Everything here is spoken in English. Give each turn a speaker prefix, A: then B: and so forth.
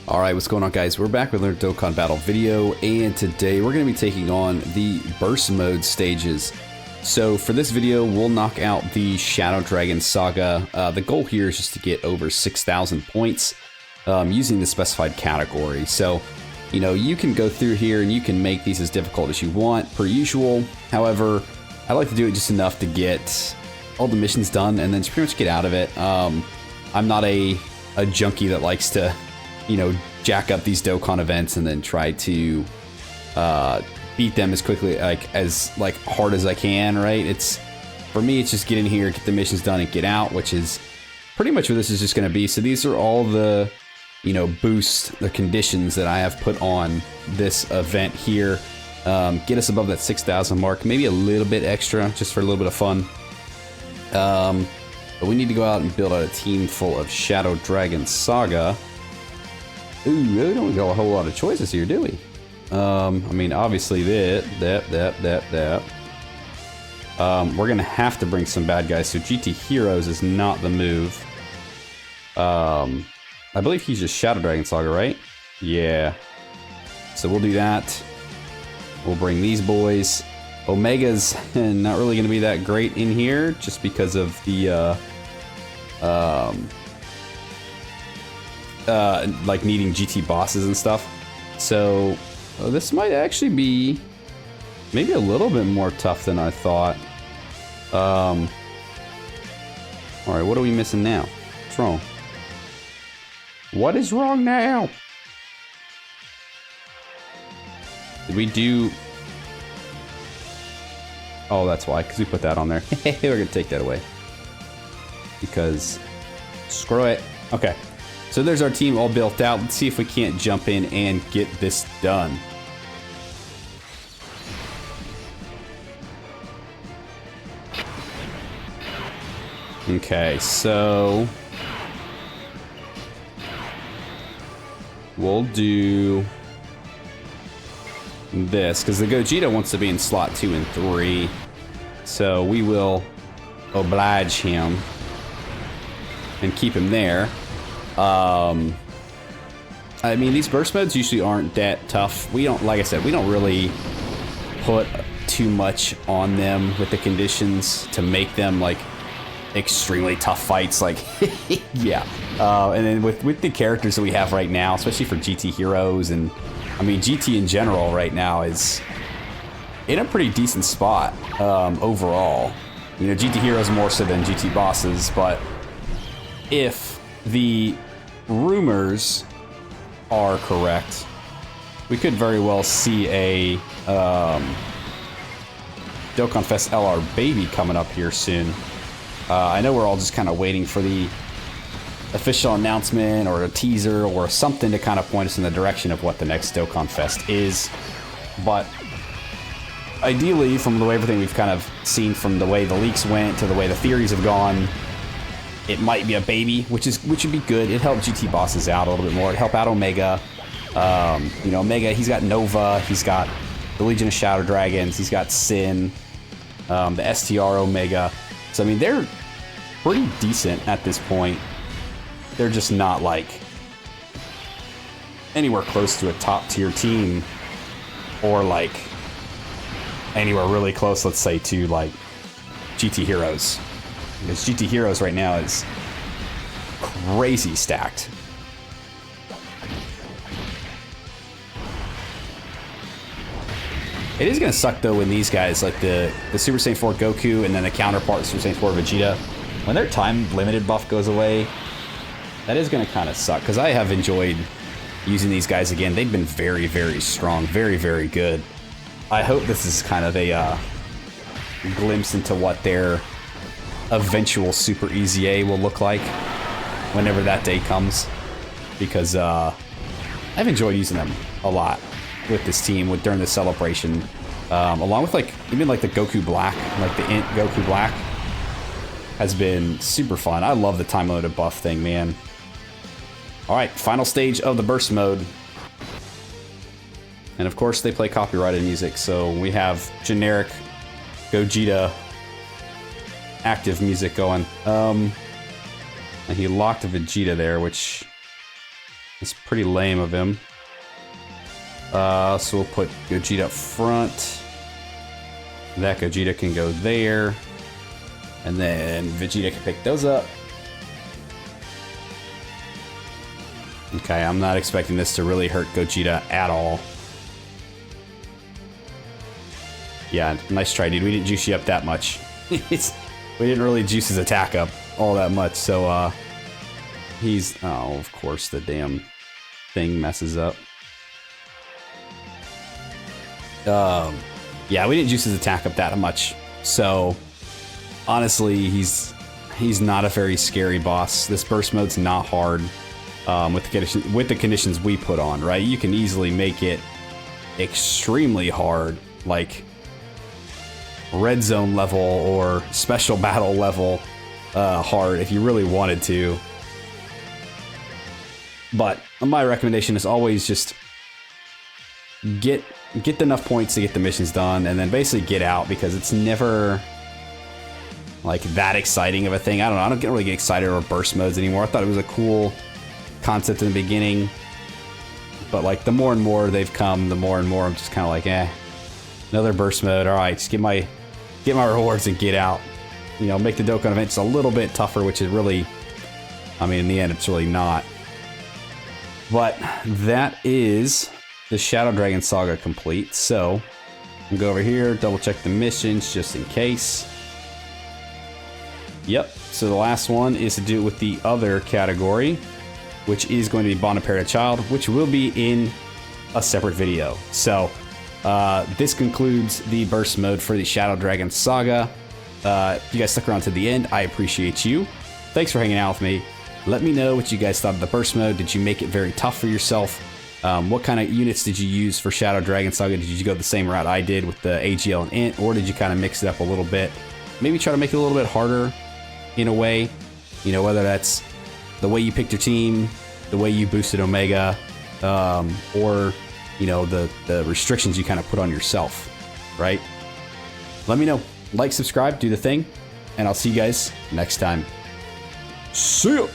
A: Alright, what's going on, guys? We're back with another Dokkan battle video, and today we're going to be taking on the burst mode stages. So for this video, we'll knock out the Shadow Dragon Saga. The goal here is just to get over 6,000 points using the specified category. So, you know, you can go through here and you can make these as difficult as you want, per usual. However, I like to do it just enough to get all the missions done and then just pretty much get out of it. I'm not a junkie that likes to, you know, jack up these Dokkan events and then try to beat them as quickly, as hard as I can, right? It's, for me, it's just get in here, get the missions done, and get out, which is pretty much what this is just going to be. So these are all the, you know, boost, the conditions that I have put on this event here. Get us above that 6,000 mark, maybe a little bit extra, just for a little bit of fun. But we need to go out and build out a team full of Shadow Dragon Saga. Ooh, really don't got a whole lot of choices here, do we? I mean, obviously that. We're gonna have to bring some bad guys, so GT Heroes is not the move. I believe he's just Shadow Dragon Saga, right? Yeah. So we'll do that. We'll bring these boys. Omega's not really gonna be that great in here, just because of the like needing GT bosses and stuff. So this might actually be maybe a little bit more tough than I thought. All right, what are we missing now? What's wrong? What is wrong now? Did we do... Oh, that's why, because we put that on there. We're gonna take that away. Because screw it. Okay. So there's our team all built out. Let's see if we can't jump in and get this done. Okay, so we'll do this, because the Gogeta wants to be in slot 2 and 3. So we will oblige him and keep him there. I mean, these burst modes usually aren't that tough. We don't, like I said, we don't really put too much on them with the conditions to make them like extremely tough fights. Like, yeah. And then with the characters that we have right now, especially for GT Heroes, and I mean GT in general right now is in a pretty decent spot overall. You know, GT Heroes more so than GT bosses, but if the rumors are correct, we could very well see a Dokkan Fest LR baby coming up here soon. I know we're all just kind of waiting for the official announcement or a teaser or something to kind of point us in the direction of what the next Dokkan Fest is, but ideally, from the way everything we've kind of seen, from the way the leaks went to the way the theories have gone, it might be a baby, which would be good. It helped GT bosses out a little bit more. It helped out Omega. You know, Omega, he's got Nova, he's got the Legion of Shadow Dragons, he's got Sin, the STR Omega. So I mean, they're pretty decent at this point. They're just not like anywhere close to a top tier team, or like anywhere really close, let's say, to like GT Heroes. Because GT Heroes right now is crazy stacked. It is going to suck, though, when these guys, like the Super Saiyan 4 Goku and then the counterpart Super Saiyan 4 Vegeta, when their time limited buff goes away, that is going to kind of suck. Because I have enjoyed using these guys again. They've been very, very strong. Very, very good. I hope this is kind of a glimpse into what their eventual Super EZA will look like whenever that day comes, because I've enjoyed using them a lot with this team during the celebration, along with like even like the Goku Black, like the Int Goku Black has been super fun. I love the time limited buff thing, man. All right, final stage of the burst mode, and of course they play copyrighted music, so we have generic Gogeta active music going. And he locked a Vegeta there, which It's pretty lame of him. So we'll put Gogeta up front. That Gogeta can go there. And then Vegeta can pick those up. Okay, I'm not expecting this to really hurt Gogeta at all. Yeah, nice try, dude. We didn't juice you up that much. We didn't really juice his attack up all that much, so he's... Oh, of course the damn thing messes up. Yeah, we didn't juice his attack up that much, so honestly, he's not a very scary boss. This burst mode's not hard with the conditions we put on, right? You can easily make it extremely hard, like red zone level or special battle level hard if you really wanted to. But my recommendation is always just get enough points to get the missions done, and then basically get out, because it's never like that exciting of a thing. I don't know. I don't really get excited over burst modes anymore. I thought it was a cool concept in the beginning, but like the more and more they've come, the more and more I'm just kind of like, another burst mode. All right, just get my rewards and get out. You know, make the Dokkan events a little bit tougher, which is really, I mean, in the end, it's really not. But that is the Shadow Dragon Saga complete. So I'll go over here, double check the missions just in case. Yep, so the last one is to do it with the other category, which is going to be Bond a Parent Child, which will be in a separate video. So this concludes the burst mode for the Shadow Dragon Saga. If you guys stuck around to the end, I appreciate you. Thanks for hanging out with me. Let me know what you guys thought of the burst mode. Did you make it very tough for yourself? What kind of units did you use for Shadow Dragon Saga? Did you go the same route I did with the AGL and Int, or did you kind of mix it up a little bit? Maybe try to make it a little bit harder in a way, you know, whether that's the way you picked your team, the way you boosted Omega, or, you know, the restrictions you kind of put on yourself, right? Let me know. Like, subscribe, do the thing, and I'll see you guys next time. See ya!